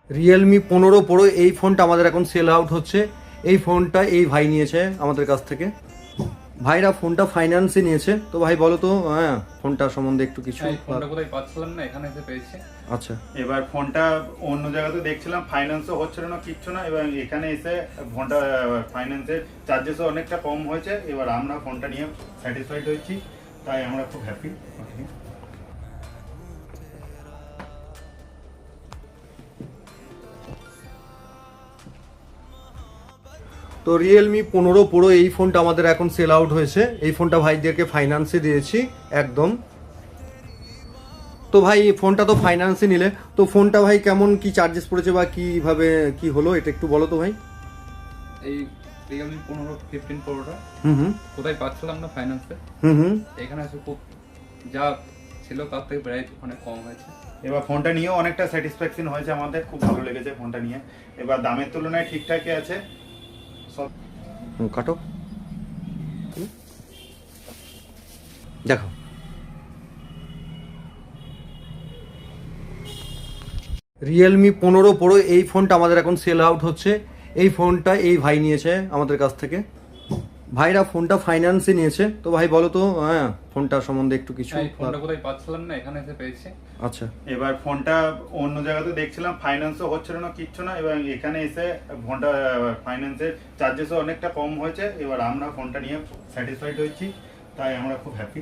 Realme 15 pro এই ফোনটা আমাদের এখন সেল আউট হচ্ছে। এই ফোনটা এই ভাই নিয়েছে আমাদের কাছ থেকে। ভাইরা ফোনটা ফাইন্যান্সে নিয়েছে। তো ভাই বলো তো, হ্যাঁ, ফোনটা সম্বন্ধে একটু কিছু। ফোনটা কোথায় পাচ্ছিলাম না, এখানে এসে পেয়েছি। আচ্ছা, এবার ফোনটা অন্য জায়গাতে দেখছিলাম, ফাইন্যান্সও হচ্ছিল না, কিচ্ছু না। এবার এখানে এসে ফোনটা ফাইন্যান্সের চার্জেসও অনেকটা কম হয়েছে। এবার আমরা ফোনটা নিয়ে স্যাটিসফাইড হয়েছি, তাই আমরা খুব হ্যাপি। তো রিয়েলমি 15 প্রো এই ফোনটা আমাদের এখন সেল আউট হয়েছে। এই ফোনটা ভাইদেরকে ফাইন্যান্সে দিয়েছি একদম। তো ভাই ফোনটা তো ফাইন্যান্সে নিলে, তো ফোনটা ভাই কেমন কি চার্জেস পড়েছে বা কিভাবে কি হলো এটা একটু বলো তো ভাই। এই রিয়েলমি 15 প্রোটা হুম হুম কোথায় পাচ্ছিলাম না ফাইন্যান্সে, হুম। এখানে এসে খুব যা ছিল তার থেকে প্রাইস অনেক কম হয়েছে। এবার ফোনটা নিয়েও অনেকটা স্যাটিসফ্যাকশন হয়েছে, আমাদের খুব ভালো লেগেছে ফোনটা নিয়ে। এবার দামের তুলনায় ঠিকঠাকই আছে সব। কাটো, দেখো। রিয়েলমি 15 প্রো এই ফোনটা আমাদের এখন সেল আউট হচ্ছে। এই ফোনটা এই ভাই নিয়েছে আমাদের কাছ থেকে। ভাইরা ফোনটা ফাইন্যান্সে নিয়েছে। তো ভাই বলো তো, হ্যাঁ, ফোনটা সম্বন্ধে একটু কিছু। ফোনটা কোথায় পাচ্ছিলাম না, এখানে এসে পেয়েছি। আচ্ছা, এবার ফোনটা অন্য জায়গাতে দেখছিলাম, ফাইন্যান্সও হচ্ছিল না, কিচ্ছু না। এবার এখানে এসে ফোনটা ফাইন্যান্সের চার্জেসও অনেকটা কম হয়েছে। এবার আমরা ফোনটা নিয়ে স্যাটিসফাইড হয়েছি, তাই আমরা খুব হ্যাপি।